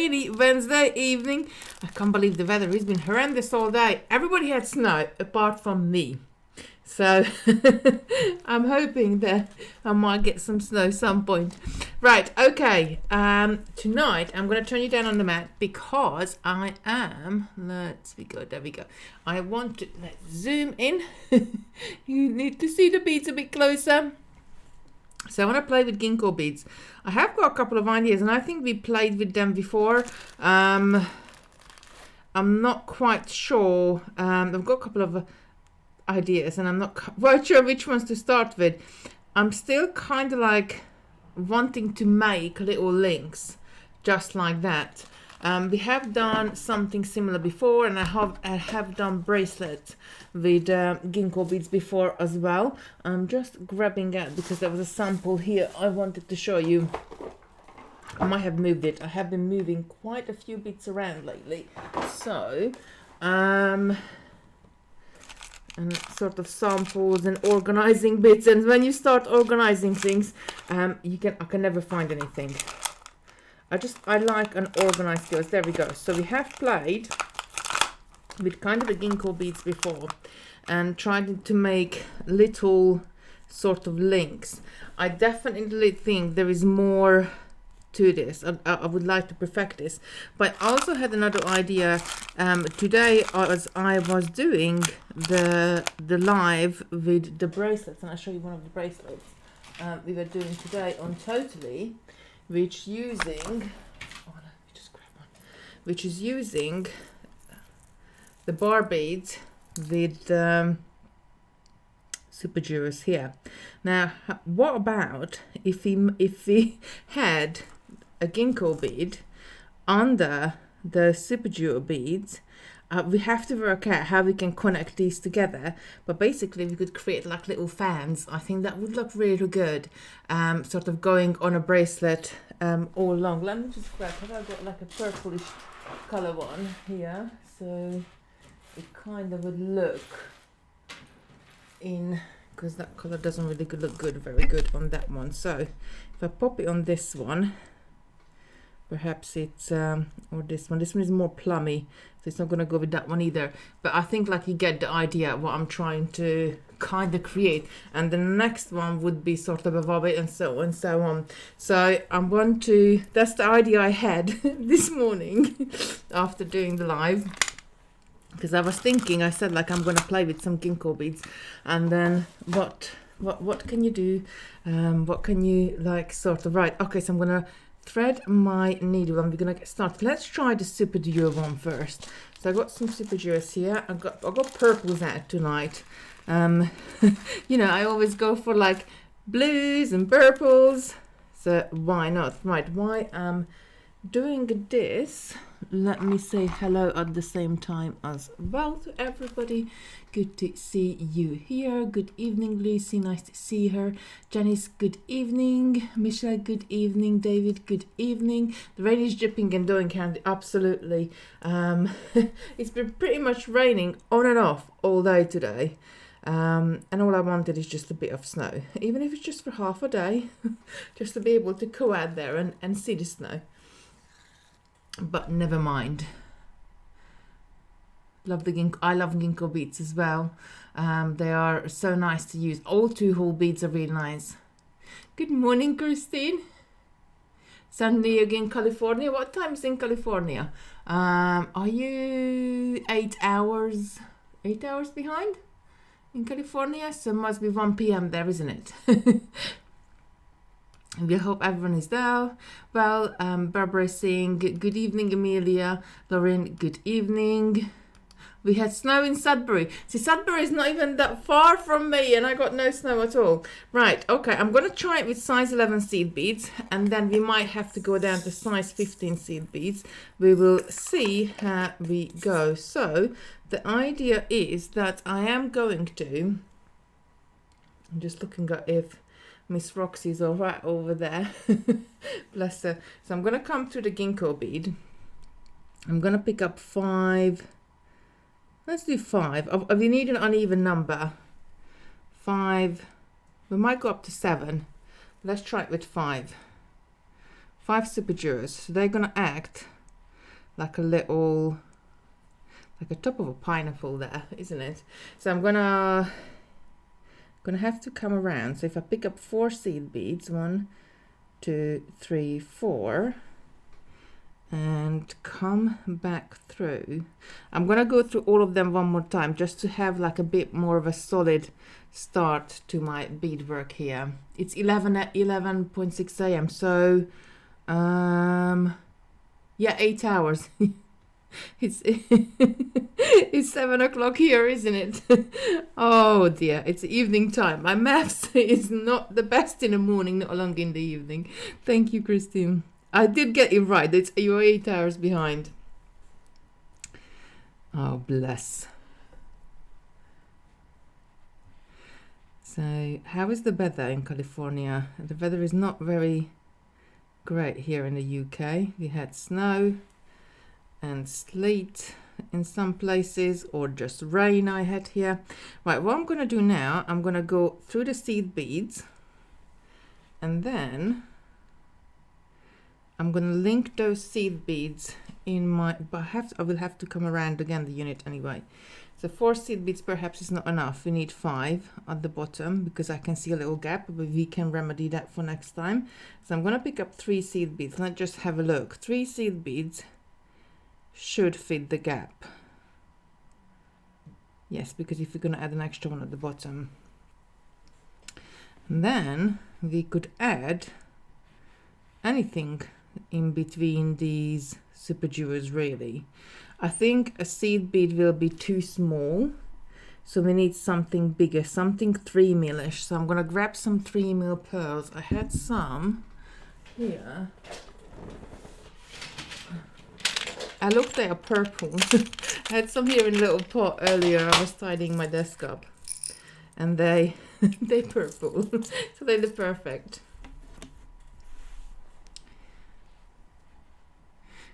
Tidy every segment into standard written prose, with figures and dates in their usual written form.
rainy Wednesday evening. I can't believe the weather has been horrendous all day. Everybody had snow apart from me. So I'm hoping that I might get some snow some point. Right, okay. Tonight I'm going to turn you down on the mat because I am, there we go. I want to, let's zoom in. You need to see the beads a bit closer. So I want to play with ginkgo beads. I have got a couple of ideas and I think we played with them before. I'm not quite sure. I've got a couple of ideas and I'm not quite sure which ones to start with. I'm still kind of like wanting to make little links just like that. We have done something similar before, and I have done bracelets with ginkgo beads before as well. I'm just grabbing it because there was a sample here I wanted to show you. I might have moved it. I have been moving quite a few bits around lately, so and sort of samples and organizing bits. And when you start organizing things, I can never find anything. I like an organized skills. There we go. So we have played with kind of the ginkgo beads before and tried to make little sort of links. I definitely think there is more to this. I would like to perfect this, but I also had another idea. Today I was doing the live with the bracelets, and I'll show you one of the bracelets we were doing today on Totally, which using the bar beads with super jewels here. Now, what about if we had a ginkgo bead under the super jewel beads? We have to work out how we can connect these together, but basically we could create like little fans. I think that would look really good, sort of going on a bracelet all along. Let me just grab, have I got like a purplish color one here, so it kind of would look in, because that color doesn't really look very good on that one. So if I pop it on this one, perhaps it's or this one is more plummy, so it's not going to go with that one either. But I think like you get the idea what I'm trying to kind of create. And the next one would be sort of a bobbit and so on and so on. So that's the idea I had this morning after doing the live, because I was thinking, I said like I'm going to play with some ginkgo beads, and then what can you do, what can you like sort of, right, okay, so I'm going to thread my needle and we're gonna get started. Let's try the super duo one first. So I got some super duos here. I got purples out tonight. You know, I always go for like blues and purples, so why not? Right, why I'm doing this, let me say hello at the same time as well to everybody. Good to see you here. Good evening, Lucy, nice to see her. Janice, good evening. Michelle, good evening. David, good evening. The rain is dripping and doing candy, absolutely. It's been pretty much raining on and off all day today, and all I wanted is just a bit of snow, even if it's just for half a day, just to be able to go out there and see the snow. But never mind. I love ginkgo beads as well. They are so nice to use. All 2-hole beads are really nice. Good morning, Christine. San Diego in California. What time is in California? Are you 8 hours behind in California? So it must be 1 p.m. there, isn't it? We hope everyone is there. Well, Barbara is saying good evening, Amelia. Lauren, good evening. We had snow in Sudbury. See, Sudbury is not even that far from me, and I got no snow at all. Right, okay, I'm going to try it with size 11 seed beads, and then we might have to go down to size 15 seed beads. We will see how we go. So the idea is that I am going to, I'm just looking at if Miss Roxy's all right over there. Bless her. So I'm going to come to the ginkgo bead. I'm going to pick up 5. Let's do 5. We need an uneven number. 5. We might go up to 7. Let's try it with 5. 5 super jewels. So they're going to act like a little, like a top of a pineapple there, isn't it? So I'm gonna have to come around. So if I pick up 4 seed beads, 1, 2, 3, 4, and come back through. I'm gonna go through all of them one more time just to have like a bit more of a solid start to my beadwork here. It's 11:06 a.m. So yeah, 8 hours. It's it's 7 o'clock here, isn't it? Oh dear, it's evening time. My maths is not the best in the morning, not long in the evening. Thank you, Christine. I did get it right. You're 8 hours behind. Oh, bless. So, how is the weather in California? The weather is not very great here in the UK. We had snow and sleet in some places, or just rain I had here. Right, what I'm going to do now, I'm going to go through the seed beads, and then I'm going to link those seed beads in my, but I will have to come around again the unit anyway. So 4 seed beads perhaps is not enough. We need 5 at the bottom because I can see a little gap, but we can remedy that for next time. So I'm going to pick up 3 seed beads. Let's just have a look. 3 seed beads should fit the gap. Yes, because if we're going to add an extra one at the bottom, and then we could add anything in between these super jewels really. I think a seed bead will be too small, so we need something bigger, something 3 mil-ish. So I'm going to grab some 3 mil pearls. I had some here. I looked, they are purple. I had some here in a little pot earlier. I was tidying my desk up, and they purple, so they look perfect.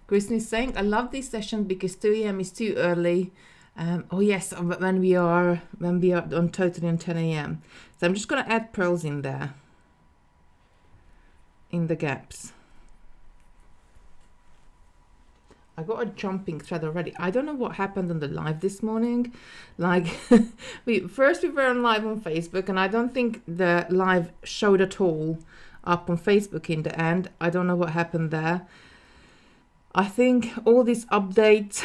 Kristen is saying, I love this session because 2 a.m. is too early. Oh yes, when we are on totally on 10 a.m. So I'm just going to add pearls in there, in the gaps. I got a jumping thread already. I don't know what happened on the live this morning. Like, we were on live on Facebook, and I don't think the live showed at all up on Facebook in the end. I don't know what happened there. I think all these updates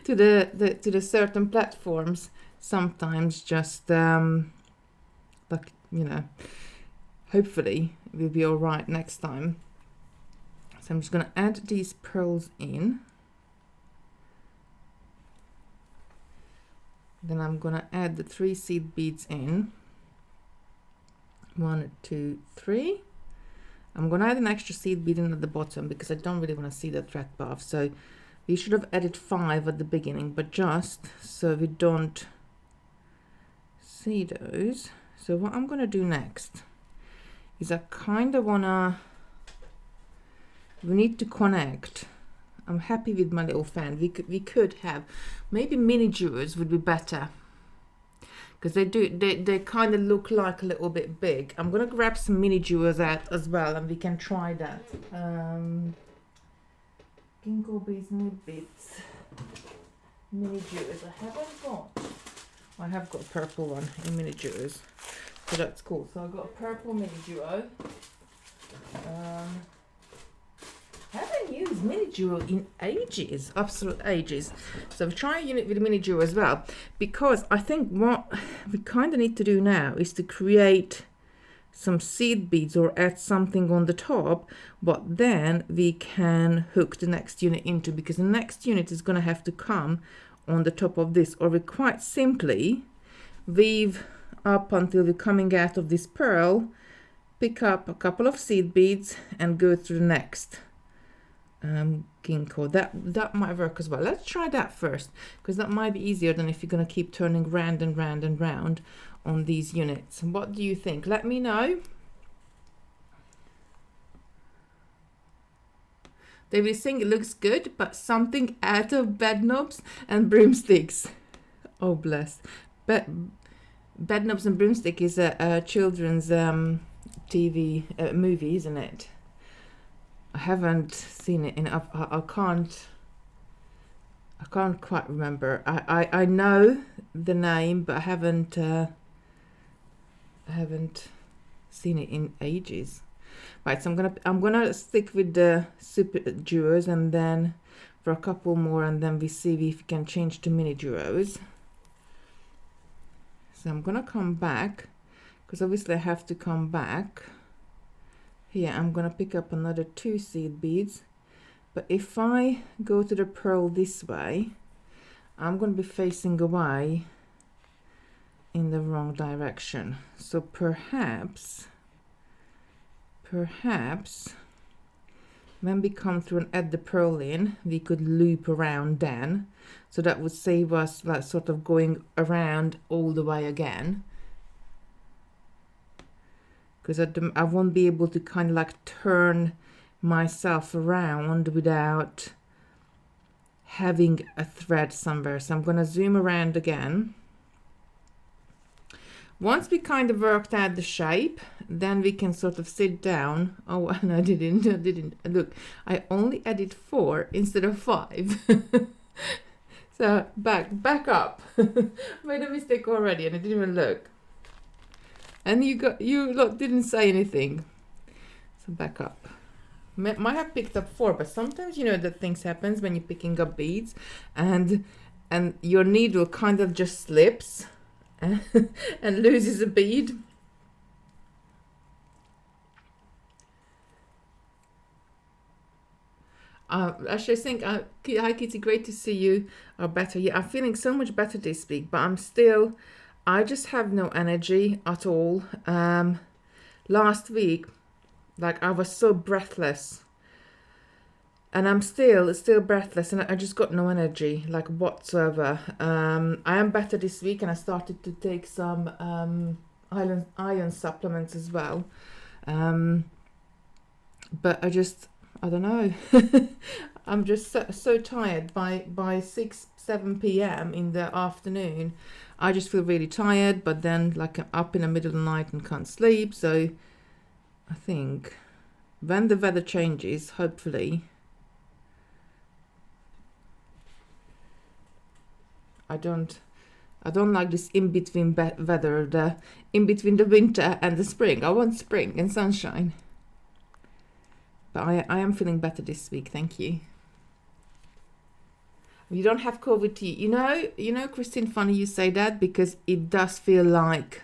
to the certain platforms sometimes just like, you know, hopefully we'll be all right next time. So I'm just going to add these pearls in. Then I'm going to add the 3 seed beads in. 1, 2, 3. I'm going to add an extra seed bead in at the bottom because I don't really want to see the thread path. So we should have added 5 at the beginning, but just so we don't see those. So what I'm going to do next is I kind of want to, we need to connect. I'm happy with my little fan. We could have, maybe mini jewels would be better, because they kind of look like a little bit big. I'm gonna grab some mini jewels out as well, and we can try that. Ginkgo beads, bits, mini jewels. I have got a purple one in mini jewels, so that's cool. So I've got a purple mini jewel. I haven't used mini jewel in ages, absolute ages. So I'll try a unit with a mini jewel as well, because I think what we kind of need to do now is to create some seed beads or add something on the top, but then we can hook the next unit into, because the next unit is going to have to come on the top of this, or we quite simply weave up until we're coming out of this pearl, pick up a couple of seed beads and go through the next ginkgo. That might work as well. Let's try that first, because that might be easier than if you're going to keep turning round and round and round on these units. What do you think? Let me know. David is saying it looks good, but something out of bed knobs and broomsticks. Oh bless. Bed knobs and broomstick is a children's TV movie, isn't it? I haven't seen it, and I can't I can't quite remember. I know the name, but I haven't seen it in ages. Right, so I'm gonna stick with the super duos, and then for a couple more, and then we see if we can change to mini duos. So I'm gonna come back, because obviously I have to come back. Here I'm gonna pick up another 2 seed beads, but if I go to the pearl this way, I'm gonna be facing away in the wrong direction. So perhaps when we come through and add the pearl in, we could loop around then, so that would save us like sort of going around all the way again, because I won't be able to kind of like turn myself around without having a thread somewhere. So I'm going to zoom around again. Once we kind of worked out the shape, then we can sort of sit down. Oh, and I didn't look, I only added 4 instead of 5. So back up. Made a mistake already and I didn't even look. And you look, didn't say anything. So back up. Might have picked up 4, but sometimes you know that things happens when you're picking up beads, and your needle kind of just slips and loses a bead. Actually, I think, hi Kitti, great to see you are better. Yeah, I'm feeling so much better this week, but I just have no energy at all. Last week, like I was so breathless, and I'm still breathless, and I just got no energy, like whatsoever. I am better this week, and I started to take some iron supplements as well. But I don't know. I'm just so tired by 6-7 p.m. in the afternoon. I just feel really tired, but then like I'm up in the middle of the night and can't sleep. So I think when the weather changes, hopefully, I don't like this in between weather, in between the winter and the spring. I want spring and sunshine. But I am feeling better this week, thank you. You don't have COVID tea. You know, Christine, funny you say that, because it does feel like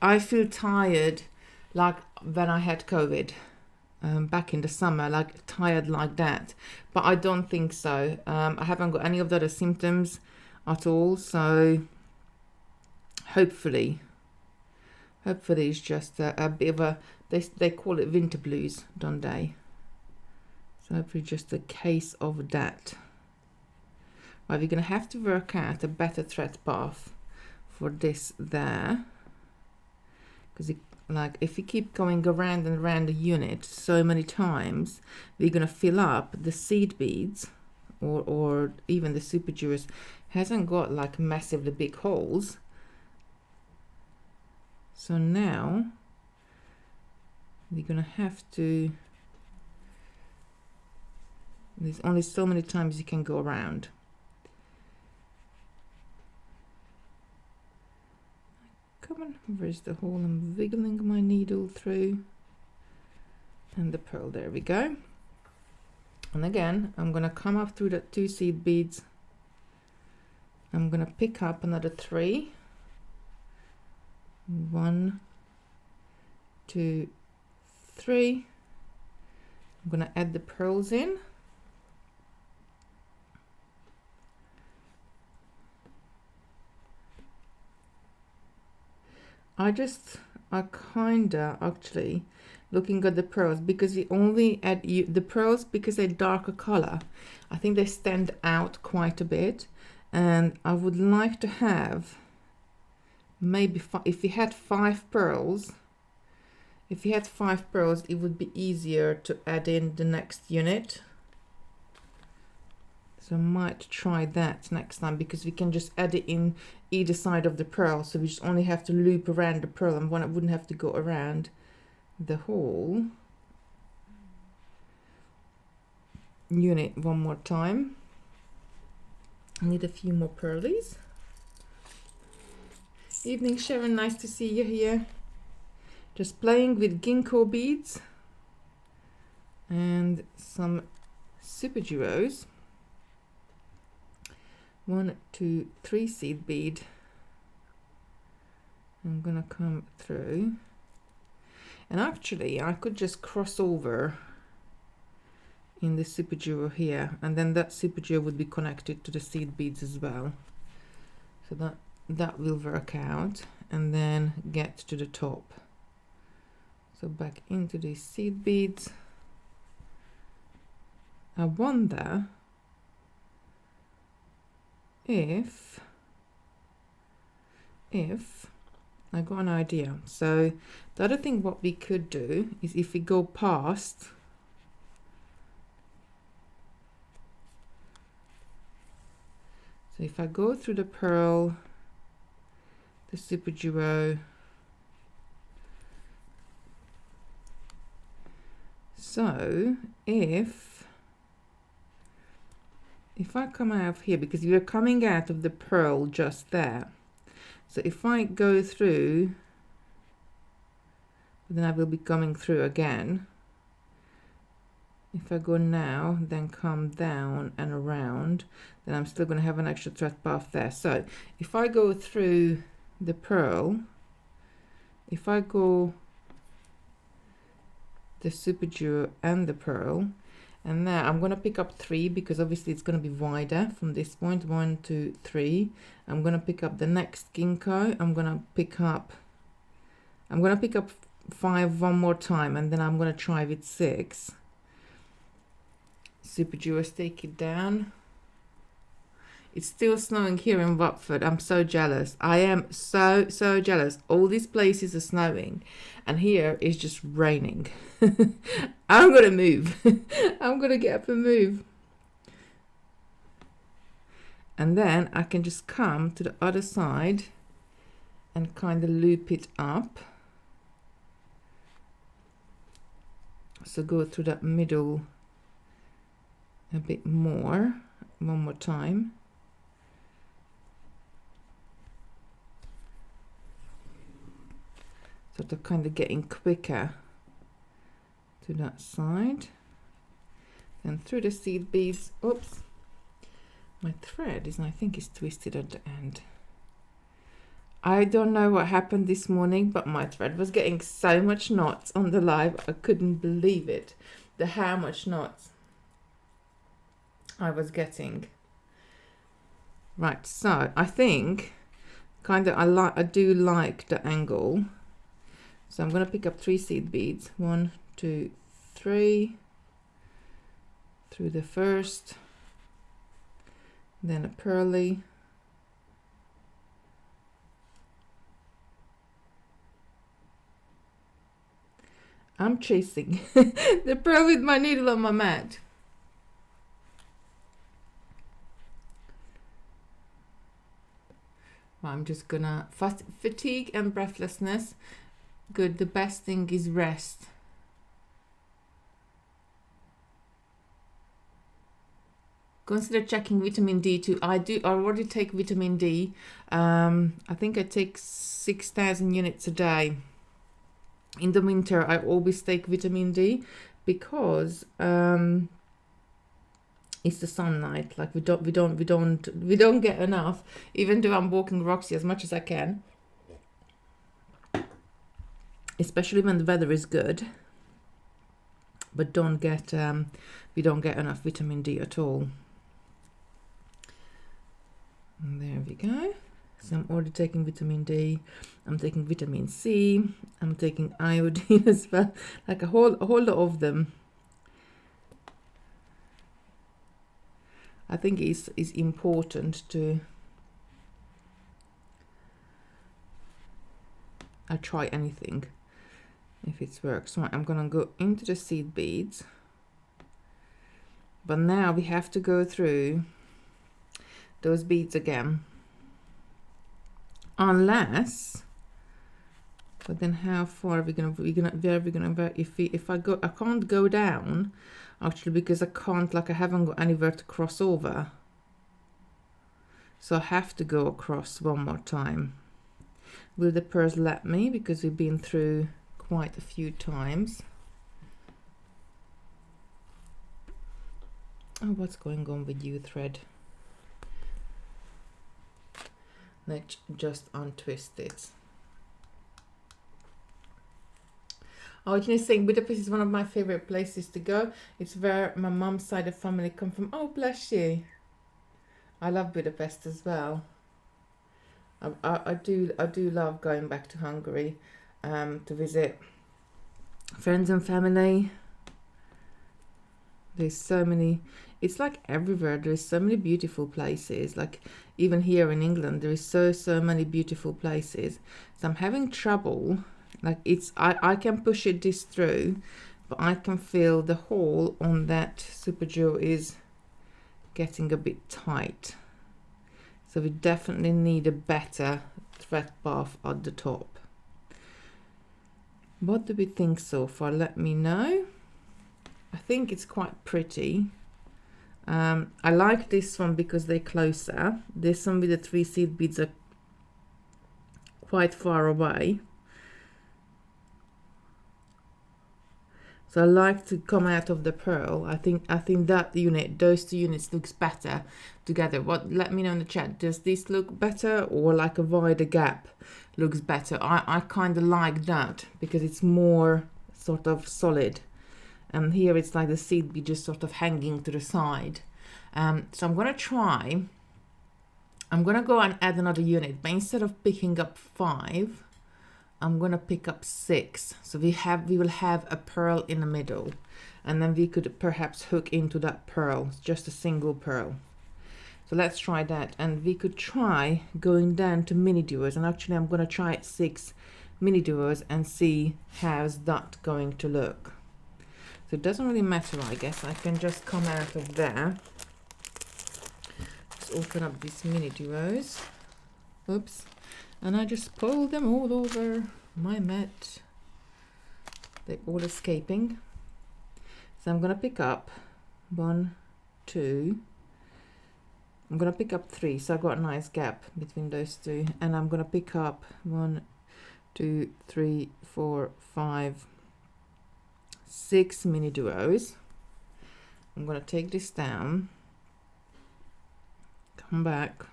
I feel tired like when I had COVID back in the summer, like tired like that. But I don't think so. I haven't got any of the other symptoms at all. So hopefully it's just a bit of a, they call it winter blues, don't they? So hopefully just a case of that. Right, we're going to have to work out a better thread path for this there. Because like if you keep going around and around the unit so many times, we're going to fill up the seed beads, or even the super jewels hasn't got like massively big holes. So now we're going to have to, there's only so many times you can go around. Come on, where's the hole? I'm wiggling my needle through. And the pearl, there we go. And again, I'm going to come up through the 2 seed beads. I'm going to pick up another 3. 1, 2, 3. I'm going to add the pearls in. I kinda actually looking at the pearls, because you only add the pearls because they're darker color. I think they stand out quite a bit, and I would like to have maybe if you had 5 pearls. If you had 5 pearls, it would be easier to add in the next unit. So I might try that next time, because we can just add it in either side of the pearl. So we just only have to loop around the pearl, and one, I wouldn't have to go around the hole. unit one more time. I need a few more pearlies. Evening Sharon, nice to see you here. Just playing with ginkgo beads and some super duos. 1, 2, 3 seed bead. I'm gonna come through, and actually I could just cross over in the super duo here, and then that super duo would be connected to the seed beads as well, so that will work out, and then get to the top. So back into these seed beads. I wonder if I got an idea. So the other thing what we could do is if we go past, so if I go through the pearl, the super duo, so if I come out of here, because you're coming out of the pearl just there, so if I go through, then I will be coming through again. If I go now, then come down and around, then I'm still going to have an extra thread path there. So if I go through the pearl, if I go the super duo and the pearl, and now I'm going to pick up 3 because obviously it's going to be wider from this point. 1, 2, 3. I'm going to pick up the next ginkgo. I'm going to pick up 5 one more time, and then I'm going to try with 6. Super duos, take it down. It's still snowing here in Watford. I'm so jealous. I am so jealous. All these places are snowing and here is just raining. I'm gonna move. I'm gonna get up and move. And then I can just come to the other side and kind of loop it up. So go through that middle a bit more, one more time. So they're kind of getting quicker to that side. Then through the seed beads. Oops, my thread is, I think, is twisted at the end. I don't know what happened this morning, but my thread was getting so much knots on the live. I couldn't believe it, how much knots I was getting. Right, so I think kind of I do like the angle. So I'm going to pick up 3 seed beads. 1, 2, 3 through the first, then a pearly, I'm chasing the pearl with my needle on my mat. I'm just gonna fatigue and breathlessness. Good. The best thing is rest. Consider checking vitamin D too. I already take vitamin D. I think I take 6,000 units a day. In the winter, I always take vitamin D because it's the sunlight. Like we don't get enough. Even though I'm walking Roxy as much as I can, especially when the weather is good. But we don't get enough vitamin D at all. And there we go. So I'm already taking vitamin D. I'm taking vitamin C. I'm taking iodine as well. Like a whole lot of them. I think it's important to. I try anything if it works. Right, I'm gonna go into the seed beads. But now we have to go through those beads again. Unless, but then how far are we gonna if I can't go down, actually, because I can't, like I haven't got anywhere to cross over. So I have to go across one more time. Will the pearls let me? Because we've been through quite a few times. Oh, what's going on with you, thread? Let's just untwist it. Oh, you know, saying Budapest is one of my favorite places to go. It's where my mum's side of family come from. Oh, bless you. I love Budapest as well. I do love going back to Hungary to visit friends and family. There's so many, it's like everywhere. There's so many beautiful places. Like even here in England, there is so many beautiful places. So I'm having trouble. Like I can push this through, but I can feel the hole on that Super Jewel is getting a bit tight. So we definitely need a better thread path at the top. What do we think so far? Let me know. I think it's quite pretty. I like this one because they're closer. This one with the 3 seed beads are quite far away. So I like to come out of the pearl. I think that unit, those two units looks better together. What? Let me know in the chat. Does this look better, or like a wider gap looks better? I kind of like that because it's more sort of solid. And here it's like the seed be just sort of hanging to the side. So I'm gonna try. I'm gonna go and add another unit, but instead of picking up 5, I'm gonna pick up 6. So we will have a pearl in the middle, and then we could perhaps hook into that pearl, just a single pearl. So let's try that, and we could try going down to mini duos. And actually, I'm gonna try 6 mini duos and see how's that going to look. So it doesn't really matter, I guess. I can just come out of there. Just open up these mini duos. Oops. And I just pull them all over my mat. They're all escaping. So I'm going to pick up 1, 2. I'm going to pick up 3. So I've got a nice gap between those two. And I'm going to pick up 1, 2, 3, 4, 5, 6 mini duos. I'm going to take this down. Come back.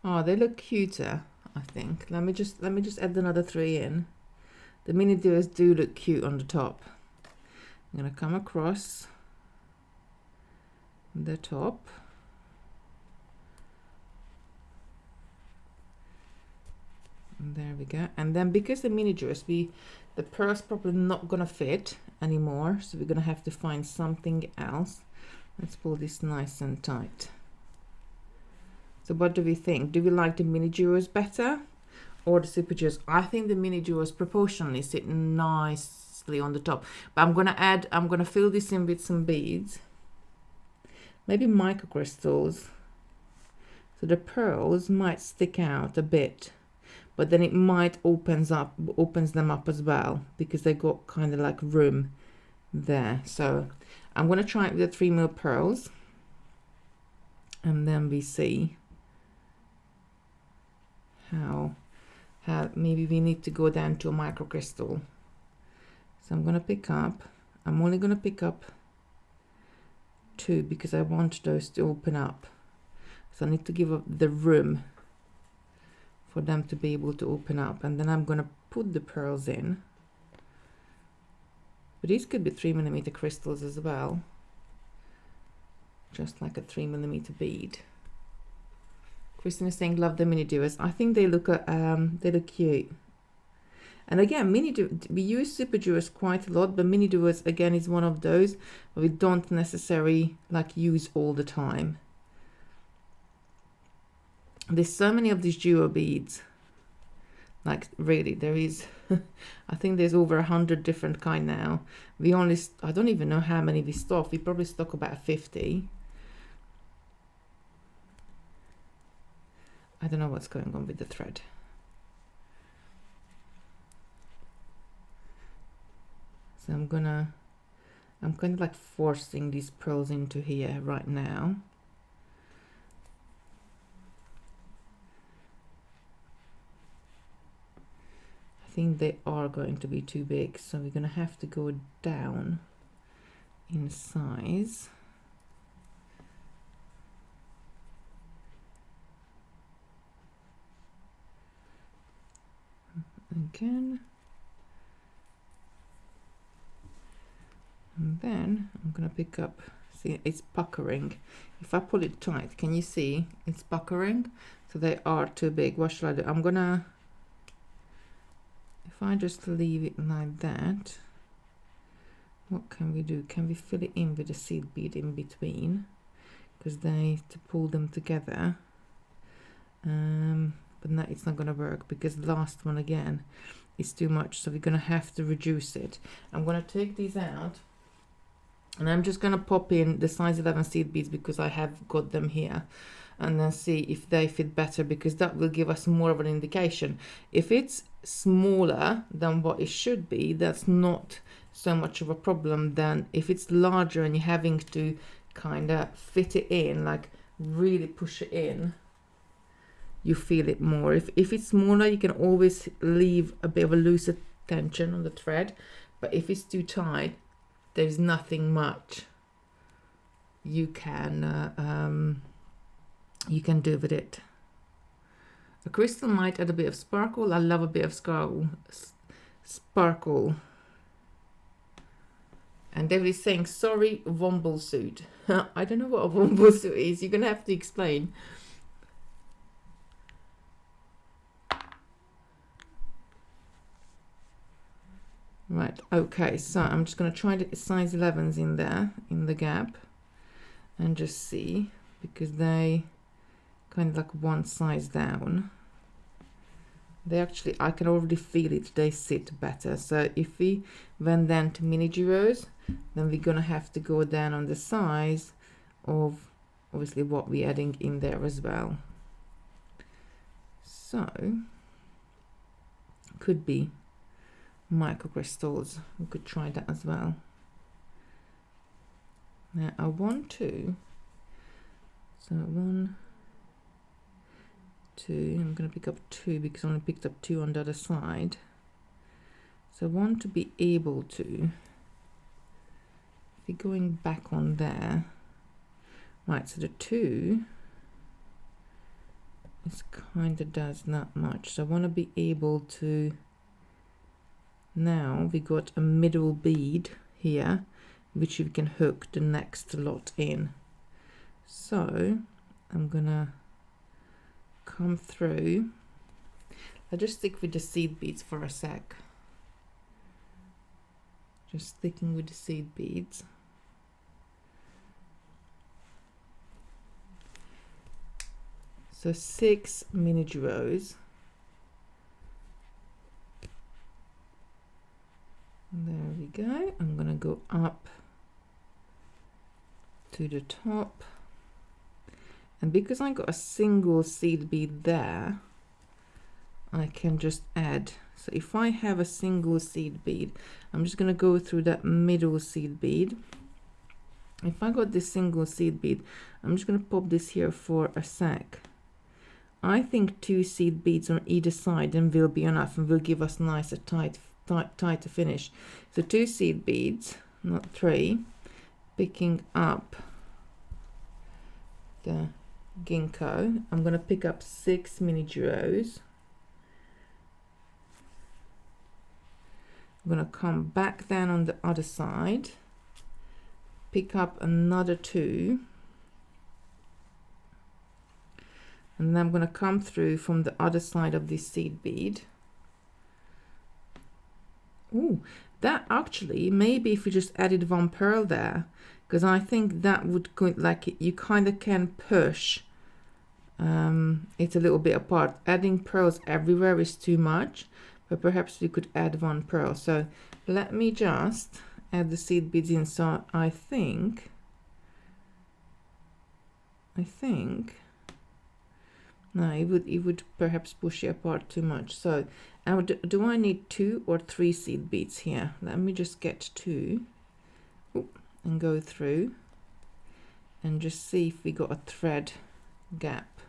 Oh, they look cuter, I think. Let me just add another 3 in. The mini duos do look cute on the top. I'm gonna come across the top. And there we go. And then because the mini duos, the pearl's probably not gonna fit anymore, so we're gonna have to find something else. Let's pull this nice and tight. So what do we think? Do we like the mini duos better or the super duos? I think the mini duos proportionally sit nicely on the top. But I'm gonna fill this in with some beads. Maybe microcrystals. So the pearls might stick out a bit, but then it might opens them up as well, because they got kind of like room there. So I'm gonna try it with the 3 mil pearls, and then we see how maybe we need to go down to a microcrystal. So I'm only gonna pick up 2 because I want those to open up. So I need to give up the room for them to be able to open up, and then I'm gonna put the pearls in. But these could be 3mm crystals as well, just like a 3mm bead. Kristen is saying, love the mini duos. I think they look cute. And again, we use super duos quite a lot, but mini duos again is one of those we don't necessarily like use all the time. There's so many of these duo beads. Like really, there is. I think there's over 100 different kind now. I don't even know how many we stock. We probably stock about 50. I don't know what's going on with the thread. So I'm kind of like forcing these pearls into here right now. I think they are going to be too big, so we're gonna have to go down in size. Again. And then I'm gonna pick up, see it's puckering. If I pull it tight, can you see it's puckering? So they are too big. What should I do? I'm gonna, if I just leave it like that, what can we do? Can we fill it in with a seed bead in between? Because to pull them together. But no, it's not gonna work because the last one again is too much. So we're gonna have to reduce it. I'm gonna take these out. And I'm just going to pop in the size 11 seed beads because I have got them here, and then see if they fit better, because that will give us more of an indication. If it's smaller than what it should be, that's not so much of a problem. Than if it's larger and you're having to kind of fit it in, like really push it in, you feel it more. If it's smaller, you can always leave a bit of a looser tension on the thread, but if it's too tight, there's nothing much you can do with it. A crystal might add a bit of sparkle. I love a bit of sparkle. And David is saying, sorry, Womble suit. I don't know what a Womble suit is. You're gonna have to explain. Right, okay, so I'm just going to try the size 11s in there, in the gap, and just see, because they kind of like one size down. They actually, I can already feel it, they sit better. So if we went then to mini duos, then we're going to have to go down on the size of obviously what we're adding in there as well. So, could be microcrystals. We could try that as well. Now I want to, so 1, 2, I'm going to pick up 2 because I only picked up 2 on the other side. So I want to be able to, if you're going back on there, right, so the 2 is kind of does not much, so I want to be able to, now we got a middle bead here which you can hook the next lot in. So I'm gonna come through, I'll just stick with the seed beads for a sec, just sticking with the seed beads. So 6 mini duos. There we go. I'm gonna go up to the top, and because I got a single seed bead there, I can just add. So if I have a single seed bead, I'm just gonna go through that middle seed bead. If I got this single seed bead, I'm just gonna pop this here for a sec. I think 2 seed beads on either side and will be enough and will give us nice tighter finish. So 2 seed beads, not 3, picking up the ginkgo. I'm going to pick up 6 mini duos. I'm going to come back down on the other side, pick up another 2, and then I'm going to come through from the other side of this seed bead. Oh, that actually, maybe if we just added 1 pearl there, because I think that would go, like, you kind of can push it a little bit apart. Adding pearls everywhere is too much, but perhaps we could add 1 pearl. So let me just add the seed beads in. So I think no, it would perhaps push it apart too much. So Do I need 2 or 3 seed beads here? Let me just get 2. Oop, and go through and just see if we got a thread gap.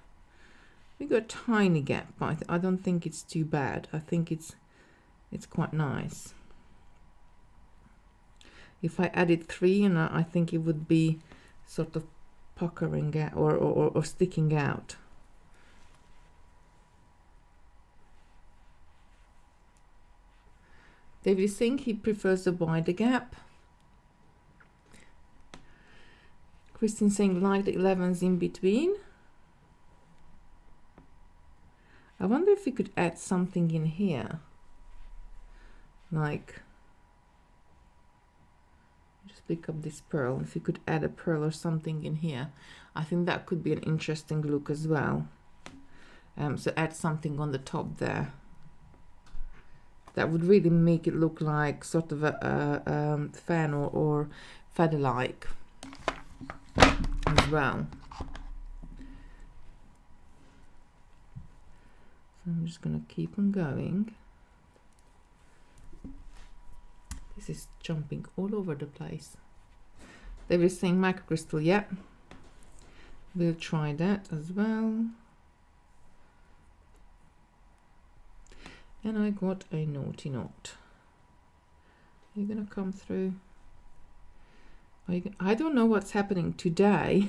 We got a tiny gap, but I don't think it's too bad. I think it's quite nice. If I added 3, and I think it would be sort of puckering out or sticking out. David is saying he prefers a wider gap. Christine saying like the 11s in between. I wonder if we could add something in here. Like, just pick up this pearl. If you could add a pearl or something in here, I think that could be an interesting look as well. So add something on the top there. That would really make it look like sort of a fan or feather-like as well. So I'm just going to keep on going. This is jumping all over the place. They were saying microcrystal, yeah. We'll try that as well. And I got a naughty knot. Are you gonna come through? I don't know what's happening today.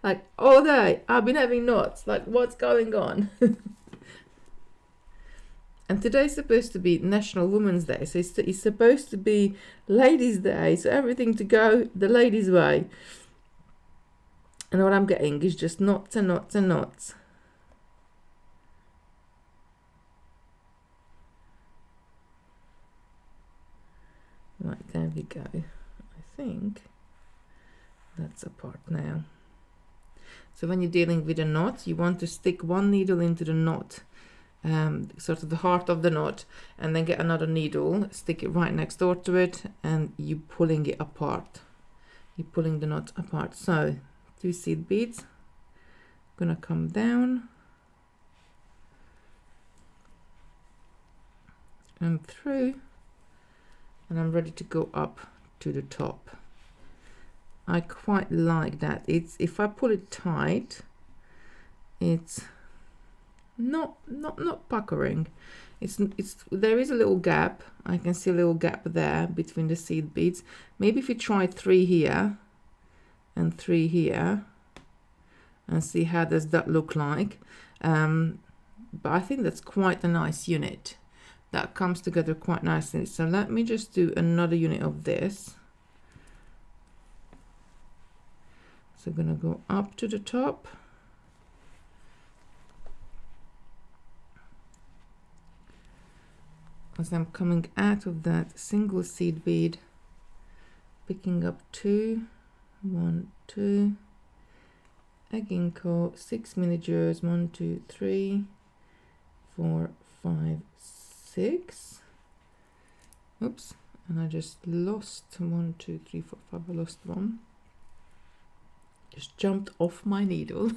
Like all day I've been having knots. Like what's going on? And today's supposed to be National Women's Day, so it's supposed to be Ladies' Day, so everything to go the ladies' way. And what I'm getting is just knots and knots and knots. Right, there we go. I think that's apart now. So when you're dealing with a knot, you want to stick one needle into the knot, sort of the heart of the knot, and then get another needle, stick it right next door to it, and you pulling it apart. You're pulling the knot apart. So 2 seed beads, gonna come down and through, and I'm ready to go up to the top. I quite like that. It's, if I pull it tight, it's not puckering. It's there is a little gap. I can see a little gap there between the seed beads. Maybe if you try 3 here and 3 here and see how does that look like. But I think that's quite a nice unit. That comes together quite nicely. So let me just do another unit of this. So I'm gonna go up to the top. As I'm coming out of that single seed bead, picking up 2, 1, 2, a ginkgo, 6 mini jewels, 1, 2, 3, 4, 5, 6. Oops, and I just lost 1, 2, 3, 4, 5. I lost 1. Just jumped off my needle.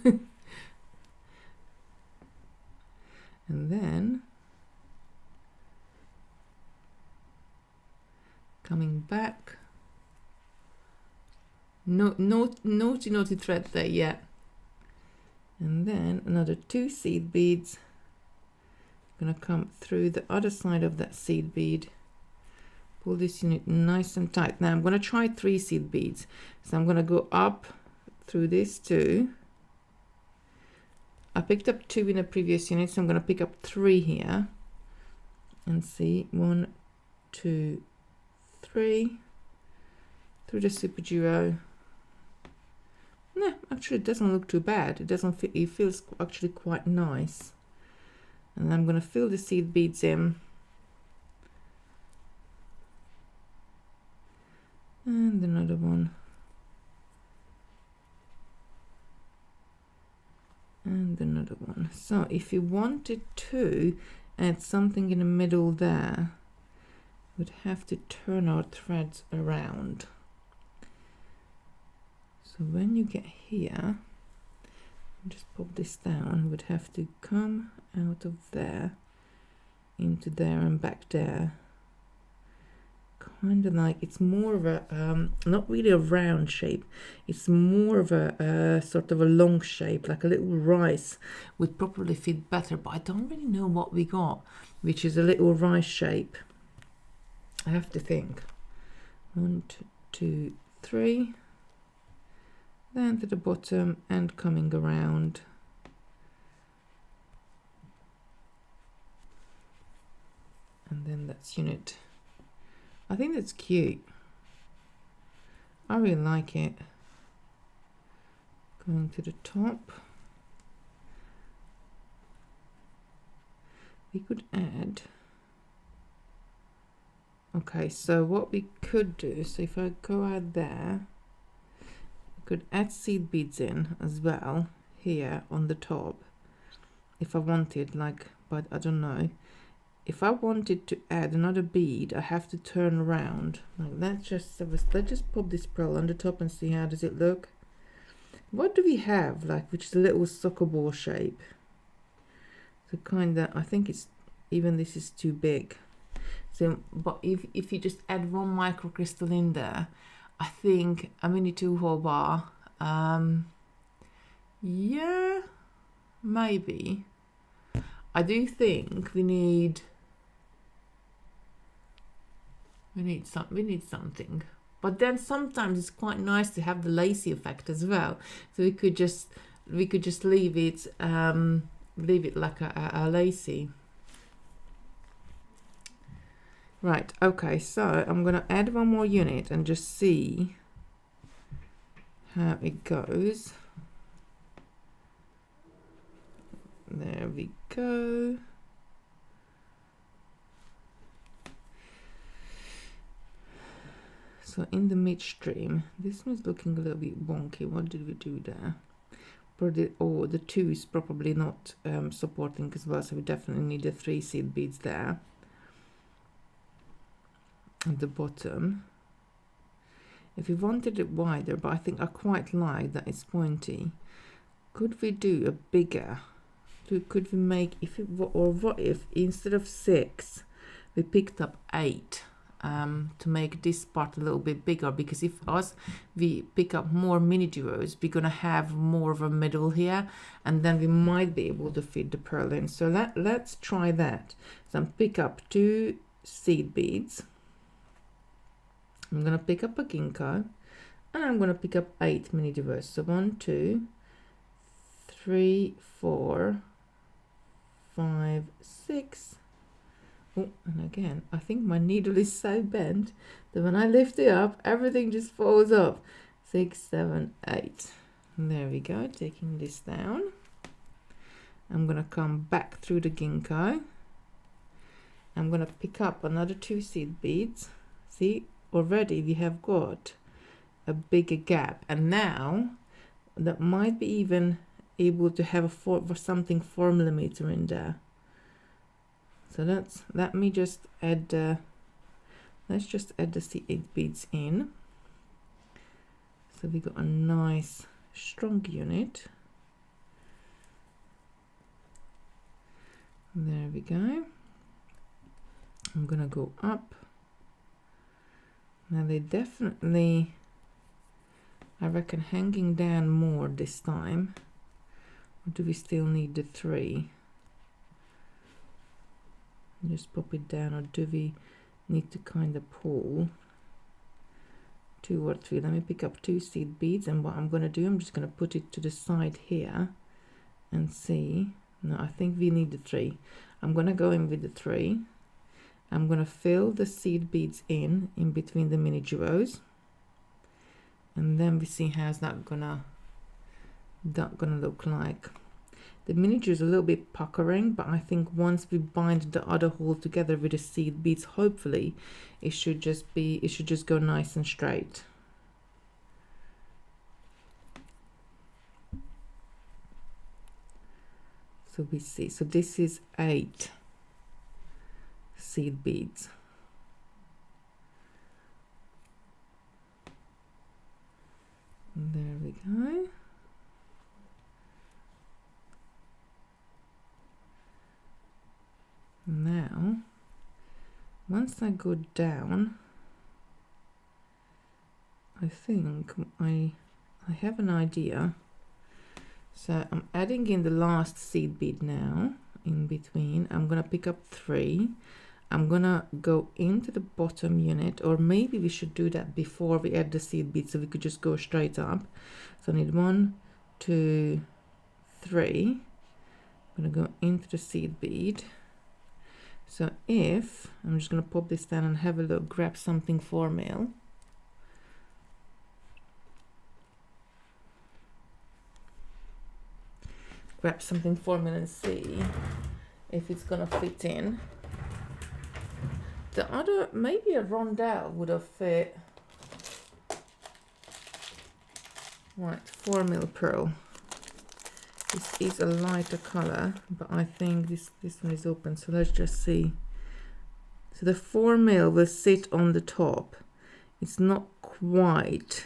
And then coming back. Naughty thread there, yeah. And then another 2 seed beads. Gonna come through the other side of that seed bead. Pull this unit nice and tight. Now I'm gonna try 3 seed beads. So I'm gonna go up through this 2. I picked up 2 in a previous unit, so I'm gonna pick up 3 here and see 1, 2, 3 through the super duo. No, actually it doesn't look too bad. It doesn't feel, it feels actually quite nice. And I'm going to fill the seed beads in. And another one. And another one. So if you wanted to add something in the middle there, would have to turn our threads around. So when you get here, just pop this down, would have to come out of there into there and back there. Kind of like, it's more of a not really a round shape, it's more of a sort of a long shape, like a little rice would probably fit better, but I don't really know what we got, which is a little rice shape. I have to think. 1, 2, 3, then to the bottom and coming around. And then that's unit. I think that's cute. I really like it. Going to the top. We could add. Okay, so what we could do, so if I go out there, I could add seed beads in as well here on the top if I wanted, like, but I don't know. If I wanted to add another bead, I have to turn around. Like, let's just pop this pearl on the top and see how does it look. What do we have, like, which is a little soccer ball shape? So kinda, I think it's, even this is too big. So, but if you just add one microcrystal in there, I think a mini 2-hole bar, yeah, maybe. I do think we need something, but then sometimes it's quite nice to have the lacy effect as well, so we could just leave it like a lacy. Right, okay, so I'm gonna add one more unit and just see how it goes. There we go. So in the midstream, this one's looking a little bit wonky. What did we do there? Probably, oh, the 2 is probably not supporting as well, so we definitely need the 3 seed beads there at the bottom. If we wanted it wider, but I think I quite like that it's pointy. Could we do a bigger? Could we make, if it, or what if instead of 6 we picked up 8 to make this part a little bit bigger, because if we pick up more mini duos, we're gonna have more of a middle here, and then we might be able to fit the pearl in. So let's try that. So I'm pick up 2 seed beads, I'm gonna pick up a ginkgo, and I'm gonna pick up 8 mini duos. So 1, 2, 3, 4, 5, 6. Oh, and again, I think my needle is so bent that when I lift it up, everything just falls off. 6, 7, 8. And there we go, taking this down. I'm gonna come back through the ginkgo. I'm gonna pick up another 2 seed beads. See, already we have got a bigger gap, and now that might be even able to have something 4 millimeter in there. So let me just add let's just add the seed beads in, so we got a nice strong unit. There we go. I'm gonna go up. Now they definitely, I reckon, hanging down more this time. Or do we still need the 3? Just pop it down, or do we need to kind of pull 2 or 3? Let me pick up 2 seed beads, and what I'm going to do, I'm just going to put it to the side here and see. No, I think we need the 3. I'm going to go in with the 3. I'm going to fill the seed beads in between the mini duos, and then we see how's that gonna look like. The miniature is a little bit puckering, but I think once we bind the other hole together with the seed beads, hopefully it should just go nice and straight. So we see, so this is 8 seed beads. There we go. Now now, once I go down, I think I have an idea. So I'm adding in the last seed bead now in between. I'm gonna pick up 3. I'm gonna go into the bottom unit, or maybe we should do that before we add the seed bead so we could just go straight up. So I need 1, 2, 3. I'm gonna go into the seed bead. So if I'm just gonna pop this down and have a look, grab something 4 mil. Grab something 4 mil and see if it's gonna fit in. The other, maybe a rondelle would have fit. Right, 4 mil pearl. This is a lighter color, but I think this one is open, so let's just see. So the 4 mil will sit on the top. It's not quite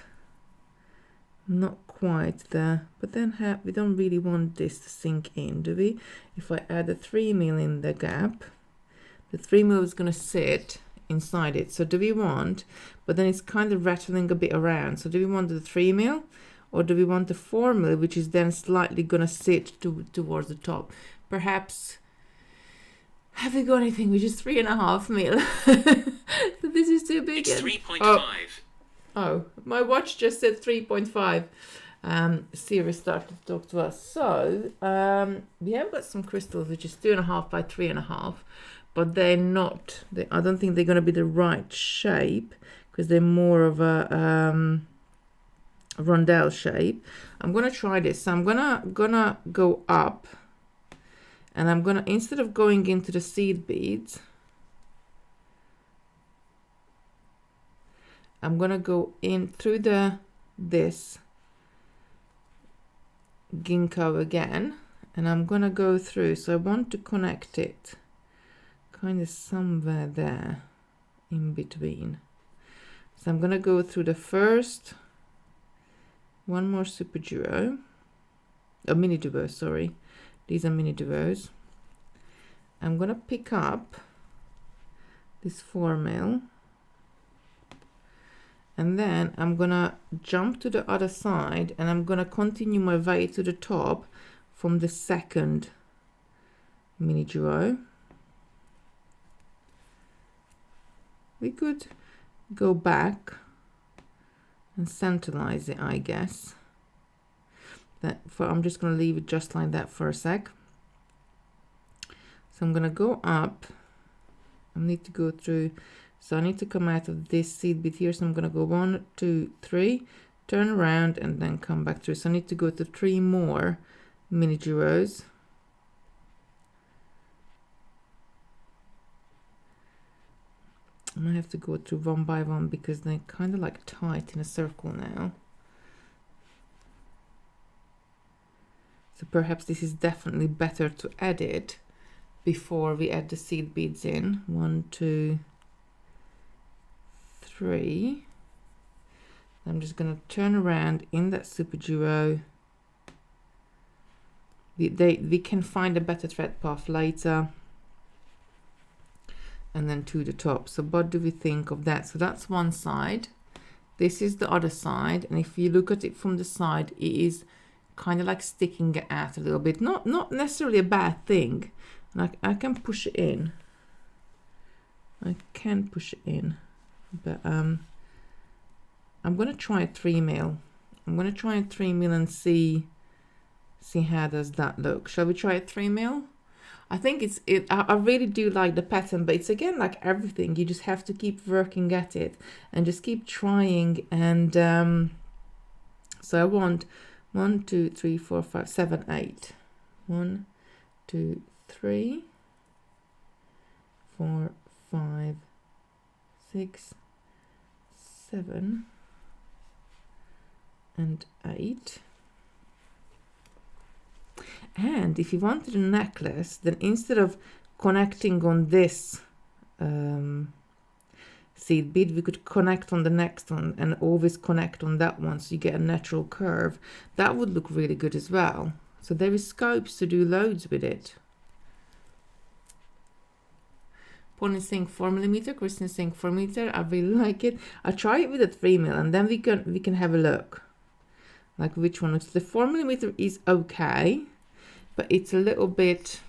there, but then we don't really want this to sink in, do we? If I add a 3 mil in the gap, the 3 mil is going to sit inside it. So do we want, but then it's kind of rattling a bit around, so do we want the 3 mil, or do we want the 4 mil, which is then slightly going to sit towards the top? Perhaps, have we got anything which is 3.5 mil? So this is too big. It's 3.5. Oh, my watch just said 3.5. Siri started to talk to us. So we have got some crystals which is 2.5 by 3.5, but they're not. I don't think they're going to be the right shape because they're more of a rondelle shape. I'm gonna try this. So I'm gonna go up, and I'm gonna, instead of going into the seed beads, I'm gonna go in through this ginkgo again, and I'm gonna go through. So I want to connect it kind of somewhere there in between. So I'm gonna go through the first, one more super duo, a mini duo, sorry, these are mini duos. I'm gonna pick up this 4 mil, and then I'm gonna jump to the other side, and I'm gonna continue my way to the top from the second mini duo. We could go back and centralize it, I guess. I'm just going to leave it just like that for a sec. So I'm going to go up. I need to go through, so I need to come out of this seed bead here. So I'm going to go 1, 2, 3, turn around, and then come back through. So I need to go to 3 more mini duos. I might have to go through one by one because they're kind of like tight in a circle now. So perhaps this is definitely better to add it before we add the seed beads in. 1, 2, 3. I'm just going to turn around in that super duo. We can find a better thread path later. And then to the top. So what do we think of that? So that's one side. This is the other side. And if you look at it from the side, it is kind of like sticking it out a little bit. Not necessarily a bad thing. And I can push it in. I can push it in. But I'm going to try a 3 mil. I'm going to try a 3 mil and see how does that look. Shall we try a 3 mil? I think I really do like the pattern, but it's again like everything, you just have to keep working at it and just keep trying. And so I want 1, 2, 3, 4, 5, 7, 8. 1, 2, 3, 4, 5, 6, 7, and 8. And if you wanted a necklace, then instead of connecting on this seed bead, we could connect on the next one and always connect on that one, so you get a natural curve. That would look really good as well. So there is scopes to do loads with it. Connie is saying 4mm, Kristen is saying 4mm. I really like it. I'll try it with a 3mm and then we can have a look. Like which one. The 4mm is okay, but it's a little bit,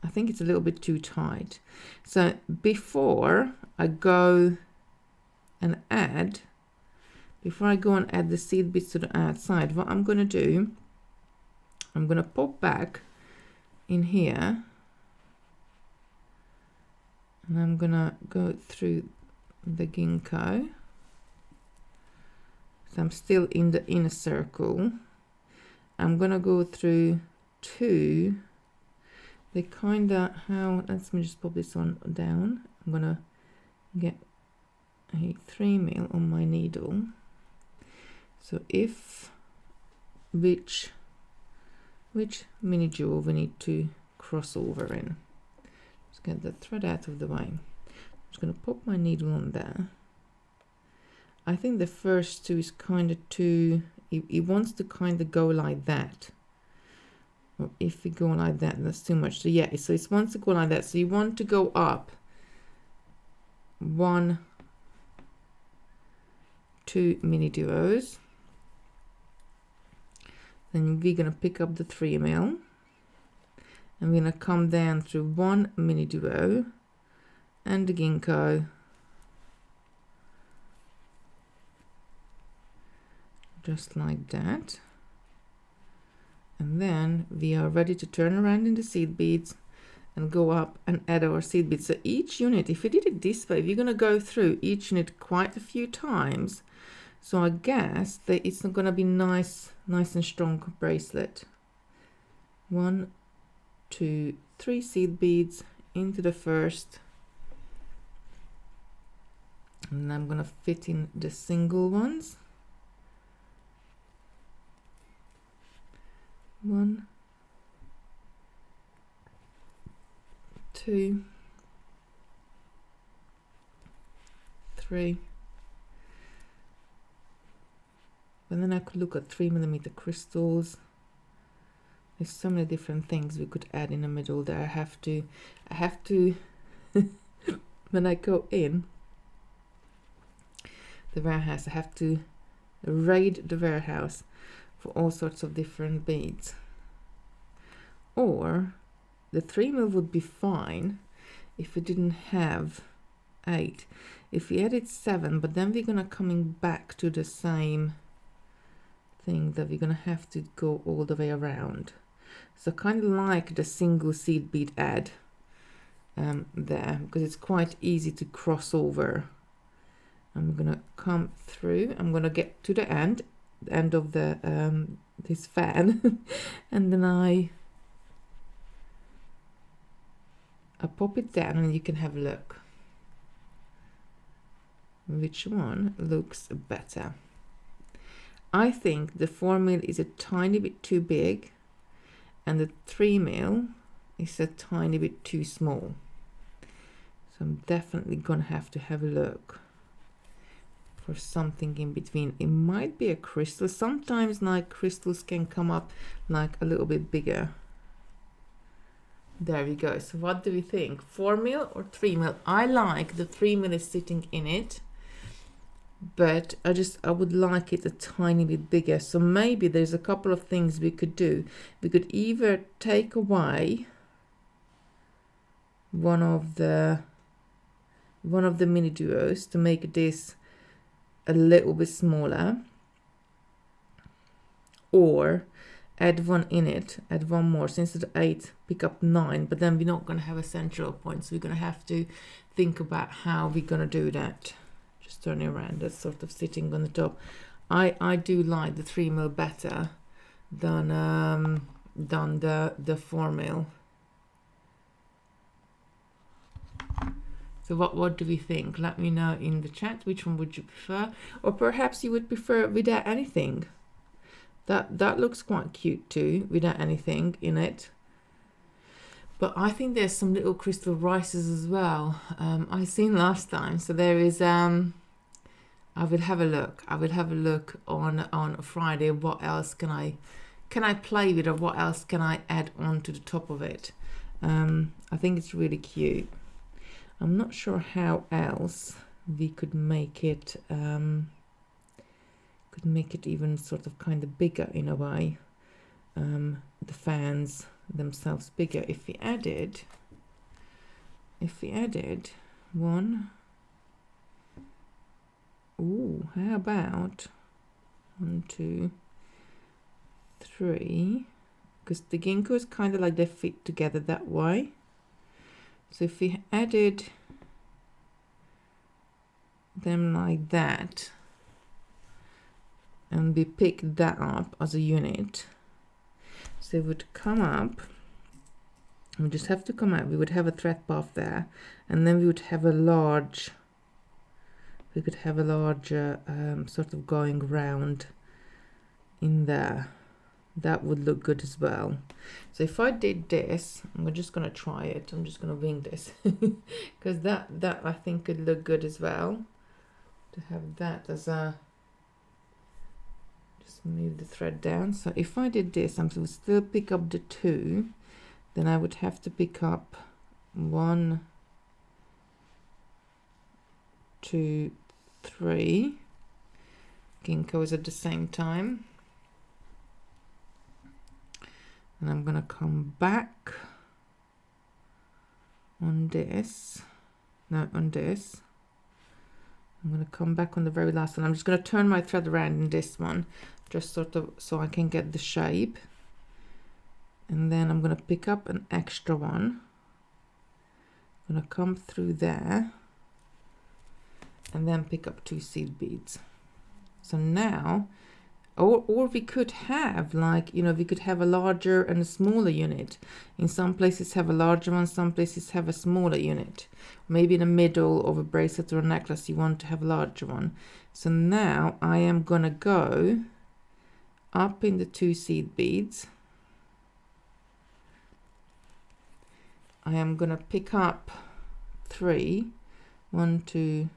I think it's a little bit too tight. So before I go and add, the seed bits to the outside, what I'm going to do, I'm going to pop back in here and I'm going to go through the ginkgo. So I'm still in the inner circle. I'm going to go through two. They kind of, let me just pop this one down. I'm going to get a 3mm on my needle. So which mini jewel we need to cross over in. Let's get the thread out of the way. I'm just going to pop my needle on there. I think the first two is kind of too, it wants to kind of go like that. Or if we go like that, that's too much. So yeah, so it wants to go like that. So you want to go up 1, 2 mini duos. Then we're going to pick up the 3mm and we're going to come down through 1 mini duo and the ginkgo, just like that. And then we are ready to turn around in the seed beads and go up and add our seed beads. So each unit, if we did it this way, we're going to go through each unit quite a few times. So I guess that it's not going to be nice and strong bracelet. 1, 2, 3 seed beads into the first. And I'm going to fit in the single ones. 1, 2, 3. And then I could look at 3mm crystals. There's so many different things we could add in the middle there. I have to when I go in the warehouse, I have to raid the warehouse for all sorts of different beads. Or the 3mm would be fine if we didn't have 8. If we added 7, but then we're gonna coming back to the same thing that we're gonna have to go all the way around. So kind of like the single seed bead add there, because it's quite easy to cross over. I'm gonna come through, I'm gonna get to the end of the this fan and then I pop it down and you can have a look which one looks better. I think the 4mm is a tiny bit too big and the 3mm is a tiny bit too small. So I'm definitely gonna have to have a look for something in between. It might be a crystal. Sometimes like crystals can come up like a little bit bigger. There we go. So what do we think? 4mm or 3mm? I like the 3mm is sitting in it, but I would like it a tiny bit bigger. So maybe there's a couple of things we could do. We could either take away one of the mini duos to make this a little bit smaller, or add one in it, add one more. So instead of 8, pick up 9, but then we're not going to have a central point, so we're going to have to think about how we're going to do that. Just turning around, that's sort of sitting on the top. I do like the 3mm better than the 4mm. So what do we think? Let me know in the chat which one would you prefer, or perhaps you would prefer without anything. That looks quite cute too, without anything in it. But I think there's some little crystal rices as well. I seen last time, so there is. I will have a look. I will have a look on Friday. What else can I play with, or what else can I add on to the top of it? I think it's really cute. I'm not sure how else we could make it even sort of kind of bigger in a way, the fans themselves bigger. If we added one, ooh, how about 1, 2, 3, because the ginkgo is kind of like they fit together that way. So if we added them like that and we pick that up as a unit, so it would come up, we just have to come out, we would have a thread path there, and then we would have a large, we could have a larger sort of going round in there. That would look good as well. So if I did this, I'm just going to try it, I'm just going to wing this because that I think could look good as well, to have that as a, just move the thread down. So if I did this, I would still pick up the 2, then I would have to pick up 1, 2, 3 ginkgos at the same time, and I'm gonna come back on this, no, on this. I'm gonna come back on the very last one. I'm just gonna turn my thread around in this one, just sort of so I can get the shape. And then I'm gonna pick up an extra one. I'm gonna come through there and then pick up 2 seed beads. So now, or we could have, like, you know, we could have a larger and a smaller unit. In some places have a larger one, some places have a smaller unit. Maybe in the middle of a bracelet or a necklace you want to have a larger one. So now I am gonna go up in the 2 seed beads. I am gonna pick up 3, 1, 2,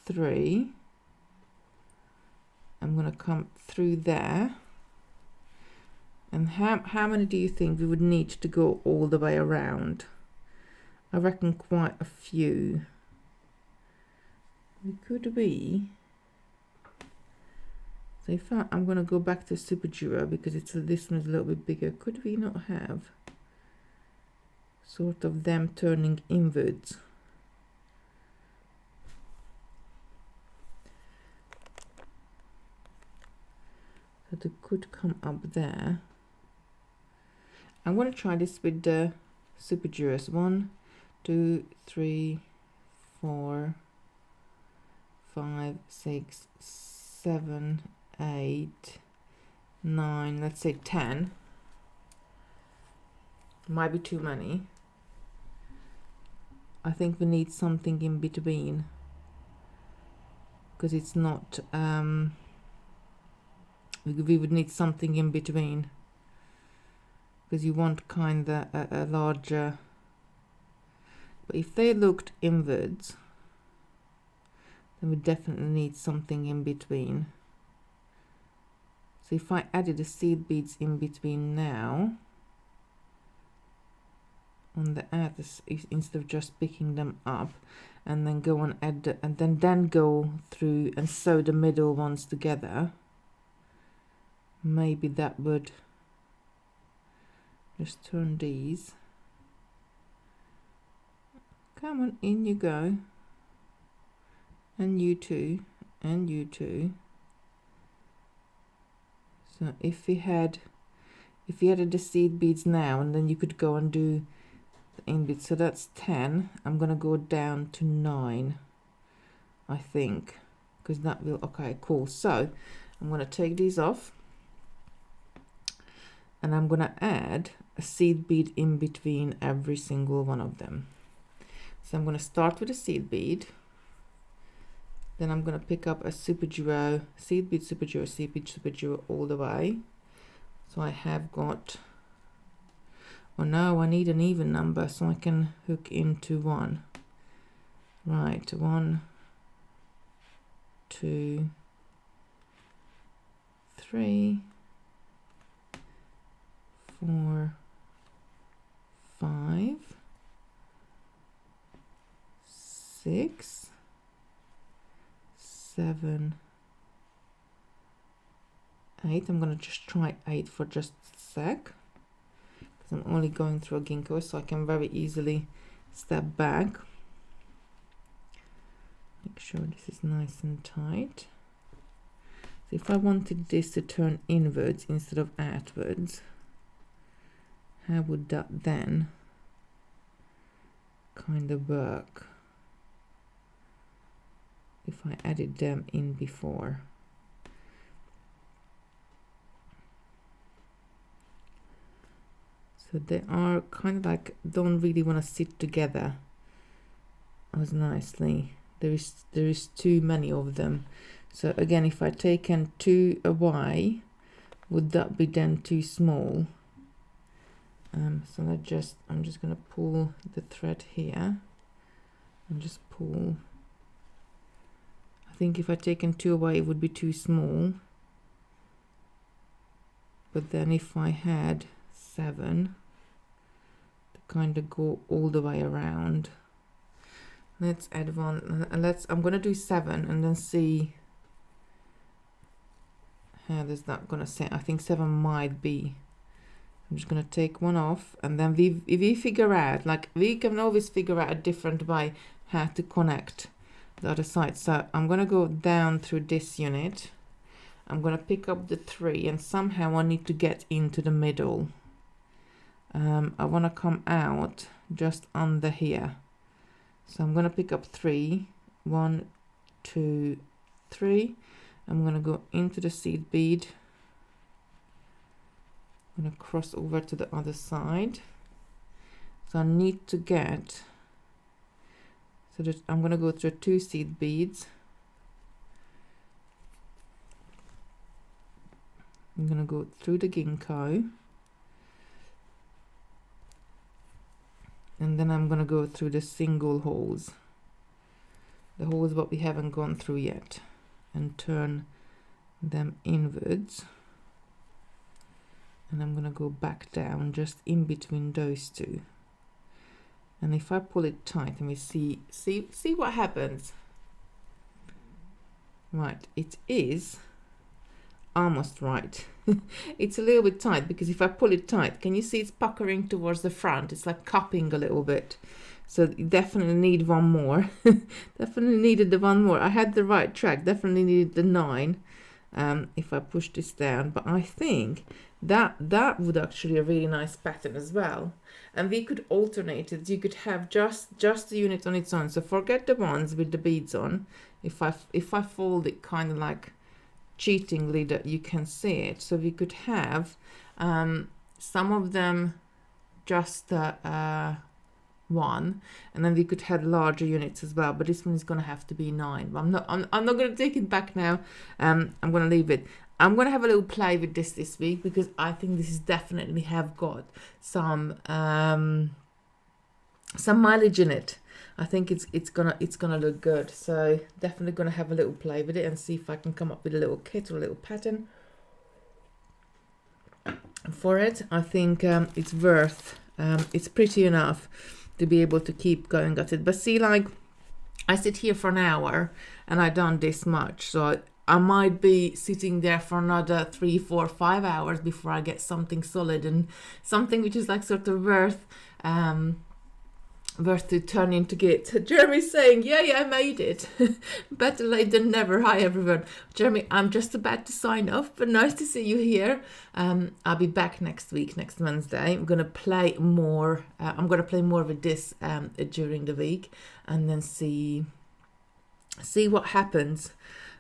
3. I'm going to come through there, and how many do you think we would need to go all the way around? I reckon quite a few. We could be, so if I'm going to go back to Super Duo because this one is a little bit bigger. Could we not have sort of them turning inwards? So they could come up there. I'm going to try this with the Super Duos. 1, 2, 3, 4, 5, 6, 7, 8, 9, let's say 10. Might be too many. I think we need something in between, because it's not we would need something in between, because you want kind of a larger, but if they looked inwards then we definitely need something in between. So if I added the seed beads in between now on the edges, instead of just picking them up and then go and add the, and then go through and sew the middle ones together, maybe that would just turn these. Come on, in you go, and you too, and you too. So if we added the seed beads now, and then you could go and do the in beads. So that's 10. I'm gonna go down to 9, I think, because that will, okay, cool. So I'm gonna take these off, and I'm gonna add a seed bead in between every single one of them. So I'm gonna start with a seed bead, then I'm gonna pick up a Super Duo, seed bead, Super Duo, seed bead, Super Duo all the way. So I have got, oh no, I need an even number so I can hook into 1. Right, 1, 2, 3, 4, 5, 6, 7, 8. I'm gonna just try 8 for just a sec, because I'm only going through a ginkgo, so I can very easily step back. Make sure this is nice and tight. So if I wanted this to turn inwards instead of outwards, how would that then kind of work if I added them in before? So they are kind of like, don't really want to sit together as nicely. There is too many of them. So again, if I taken 2 away, would that be then too small? So I'm just gonna pull the thread here and just pull. I think if I taken 2 away, it would be too small. But then if I had 7 to kind of go all the way around, let's add one, and I'm gonna do 7 and then see how is that gonna set. I think 7 might be. I'm just gonna take one off, and then if we figure out, like, we can always figure out a different way how to connect the other side. So I'm gonna go down through this unit. I'm gonna pick up the 3, and somehow I need to get into the middle. I want to come out just under here. So I'm gonna pick up 3, 1, 2, 3. I'm gonna go into the seed bead. I'm gonna cross over to the other side. So I need to get, so that I'm gonna go through 2 seed beads. I'm gonna go through the ginkgo, and then I'm gonna go through the single holes, the holes what we haven't gone through yet, and turn them inwards. And I'm gonna go back down just in between those 2. And if I pull it tight, and we see what happens. Right, it is almost right. It's a little bit tight, because if I pull it tight, can you see it's puckering towards the front? It's like cupping a little bit. So you definitely need one more. Definitely needed the one more. I had the right track, definitely needed the 9. If I push this down, but I think that would actually a really nice pattern as well. And we could alternate it. You could have just the unit on its own. So forget the ones with the beads on. If I fold it kind of like cheatingly that you can see it, so we could have some of them just one, and then we could have larger units as well, but this one is going to have to be 9. I'm not going to take it back now. I'm going to leave it. I'm going to have a little play with this week, because I think this is definitely have got some mileage in it. I think it's gonna look good. So definitely gonna have a little play with it and see if I can come up with a little kit or a little pattern for it. I think it's worth. It's pretty enough to be able to keep going at it. But see, like, I sit here for an hour and I done this much, so I might be sitting there for another 3, 4, 5 hours before I get something solid and something which is like sort of worth to turn into Git. Jeremy's saying, yay, I made it. Better late than never. Hi everyone. Jeremy, I'm just about to sign off, but nice to see you here. I'll be back next week, next Wednesday. I'm gonna play more. I'm gonna play more with this during the week, and then see what happens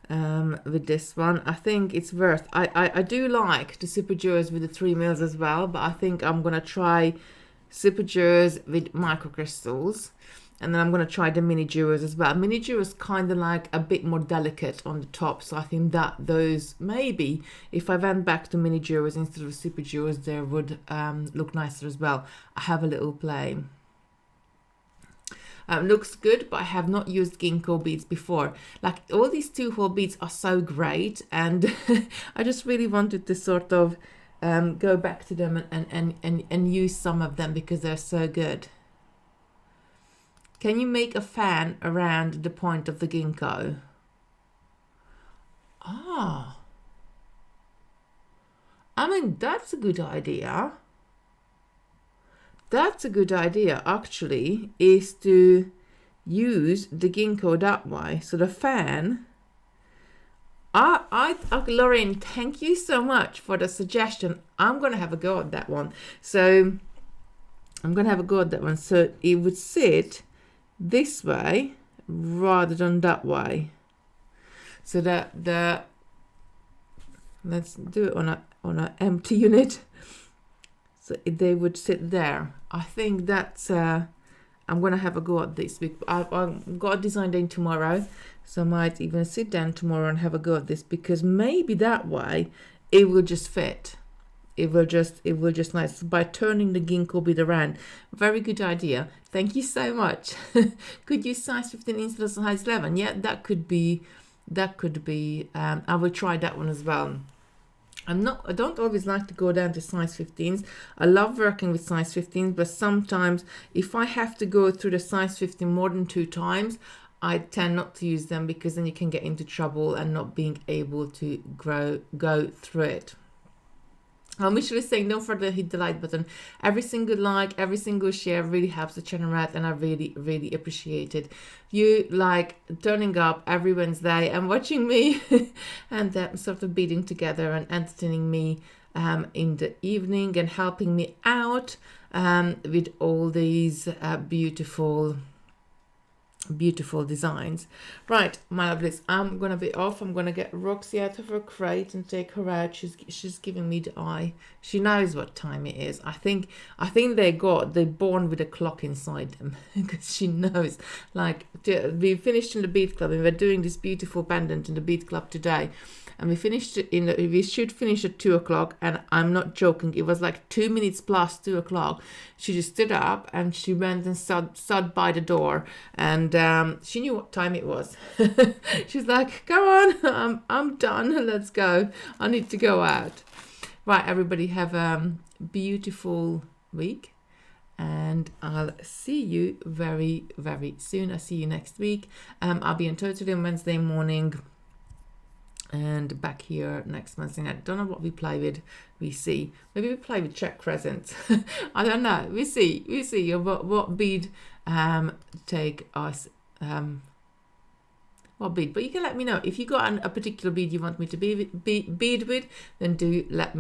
with this one. I think it's worth. I do like the super jewels with the 3 mils as well, but I think I'm gonna try super jewels with microcrystals, and then I'm going to try the mini jewels as well. Mini jewels kind of like a bit more delicate on the top, so I think that those, maybe if I went back to mini jewels instead of super jewels, they would look nicer as well. I have a little play. Looks good, but I have not used ginkgo beads before. Like, all these 2-hole beads are so great, and I just really wanted to sort of go back to them and use some of them because they're so good. can you make a fan around the point of the ginkgo? Ah, I mean, that's a good idea. That's a good idea, actually, is to use the ginkgo that way. So the fan, Lorraine, thank you so much for the suggestion. I'm going to have a go at that one. So I'm going to have a go at that one. So it would sit this way rather than that way. So that let's do it on a empty unit. So they would sit there. I think that's I'm gonna have a go at this. I've got a design day tomorrow, so I might even sit down tomorrow and have a go at this, because maybe that way it will just fit. It will just nice by turning the ginkgo bead around. Very good idea. Thank you so much. Could you size 15 instead of size 11? Yeah, that could be. I will try that one as well. I don't always like to go down to size 15s. I love working with size 15s, but sometimes if I have to go through the size 15 more than 2 times, I tend not to use them, because then you can get into trouble and not being able to go through it. Michelle is saying, don't forget to hit the like button. Every single like, every single share really helps the channel out, and I really appreciate it. You like turning up every Wednesday and watching me and sort of beading together and entertaining me in the evening and helping me out with all these beautiful designs. Right, my lovelies, I'm gonna be off. I'm gonna get Roxy out of her crate and take her out. She's giving me the eye. She knows what time it is. I think they're born with a clock inside them, because she knows. Like, we finished in the Bead Club and we're doing this beautiful pendant in the Bead Club today, and we should finish at 2 o'clock, and I'm not joking, it was like 2 minutes plus 2 o'clock. She just stood up and she went and stood by the door, and she knew what time it was. She's like, come on, I'm done, let's go, I need to go out. Right, everybody, have a beautiful week, and I'll see you very soon. I'll see you next week. I'll be on totally on Wednesday morning, and back here next Wednesday night. Don't know what we play with. We see. Maybe we play with check crescents. I don't know. We see what bead take us. What bead? But you can let me know if you got a particular bead you want me to bead with. Then do let me